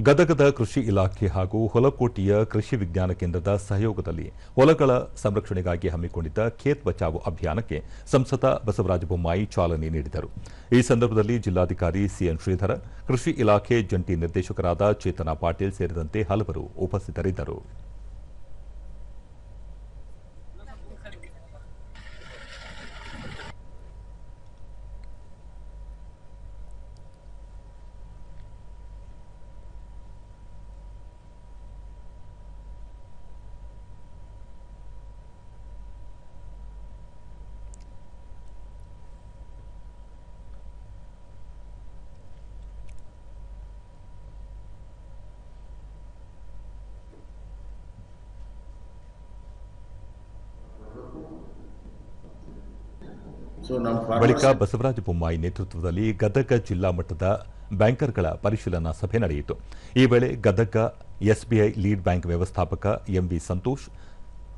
ಗದಗದ ಕೃಷಿ ಇಲಾಖೆ ಹಾಗೂ ಹೊಲಕೋಟೆಯ ಕೃಷಿ ವಿಜ್ಞಾನ ಕೇಂದ್ರದ ಸಹಯೋಗದಲ್ಲಿ ಹೊಲಗಳ ಸಂರಕ್ಷಣೆಗಾಗಿ ಹಮ್ಮಿಕೊಂಡಿದ್ದ ಖೇತ್ ಬಚಾವೋ ಅಭಿಯಾನಕ್ಕೆ ಸಂಸದ ಬಸವರಾಜ ಬೊಮ್ಮಾಯಿ ಚಾಲನೆ ನೀಡಿದರು. ಈ ಸಂದರ್ಭದಲ್ಲಿ ಜಿಲ್ಲಾಧಿಕಾರಿ ಸಿಎನ್ ಶ್ರೀಧರ, ಕೃಷಿ ಇಲಾಖೆ ಜಂಟಿ ನಿರ್ದೇಶಕರಾದ ಚೇತನಾ ಪಾಟೀಲ್ ಸೇರಿದಂತೆ ಹಲವರು ಉಪಸ್ಥಿತರಿದ್ದರು. ಬಳಿಕ ಬಸವರಾಜ ಬೊಮ್ಮಾಯಿ ನೇತೃತ್ವದಲ್ಲಿ ಗದಗ ಜಿಲ್ಲಾ ಮಟ್ಟದ ಬ್ಯಾಂಕರ್ಗಳ ಪರಿಶೀಲನಾ ಸಭೆ ನಡೆಯಿತು. ಈ ವೇಳೆ ಗದಗ ಎಸ್ಬಿಐ ಲೀಡ್ ಬ್ಯಾಂಕ್ ವ್ಯವಸ್ಥಾಪಕ ಎಂವಿ ಸಂತೋಷ್,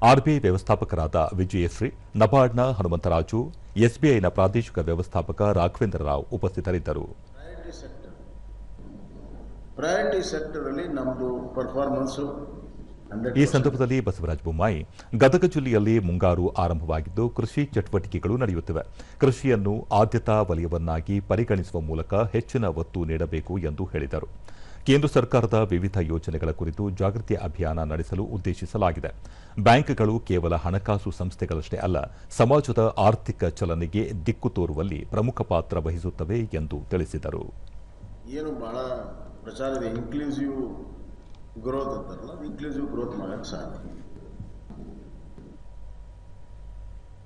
ಆರ್ಬಿಐ ವ್ಯವಸ್ಥಾಪಕರಾದ ವಿಜಯಶ್ರೀ, ನಬಾರ್ಡ್ನ ಹನುಮಂತರಾಜು, ಎಸ್ಬಿಐನ ಪ್ರಾದೇಶಿಕ ವ್ಯವಸ್ಥಾಪಕ ರಾಘವೇಂದ್ರ ರಾವ್ ಉಪಸ್ಥಿತರಿದ್ದರು. ಈ ಸಂದರ್ಭದಲ್ಲಿ ಬಸವರಾಜ ಬೊಮ್ಮಾಯಿ, ಗದಗ ಜಿಲ್ಲೆಯಲ್ಲಿ ಮುಂಗಾರು ಆರಂಭವಾಗಿದ್ದು ಕೃಷಿ ಚಟುವಟಿಕೆಗಳು ನಡೆಯುತ್ತಿವೆ. ಕೃಷಿಯನ್ನು ಆದ್ಯತಾ ವಲಯವನ್ನಾಗಿ ಪರಿಗಣಿಸುವ ಮೂಲಕ ಹೆಚ್ಚಿನ ಒತ್ತು ನೀಡಬೇಕು ಎಂದು ಹೇಳಿದರು. ಕೇಂದ್ರ ಸರ್ಕಾರದ ವಿವಿಧ ಯೋಜನೆಗಳ ಕುರಿತು ಜಾಗೃತಿ ಅಭಿಯಾನ ನಡೆಸಲು ಉದ್ದೇಶಿಸಲಾಗಿದೆ. ಬ್ಯಾಂಕ್ಗಳು ಕೇವಲ ಹಣಕಾಸು ಸಂಸ್ಥೆಗಳಷ್ಟೇ ಅಲ್ಲ, ಸಮಾಜದ ಆರ್ಥಿಕ ಚಲನೆಗೆ ದಿಕ್ಕು ತೋರುವಲ್ಲಿ ಪ್ರಮುಖ ಪಾತ್ರ ವಹಿಸುತ್ತವೆ ಎಂದು ತಿಳಿಸಿದರು. ಏನು ಬಹಳ ಪ್ರಚಾರ ಇದೆ, ಇನ್ಕ್ಲೂಸಿವ್ ಗ್ರೋತ್ ಅಂತಾರಲ್ಲ, ಇನ್ಕ್ಲೂಸಿವ್ ಗ್ರೋತ್ ಮಾಡೋಕ್ಕೆ ಸಾಧ್ಯ.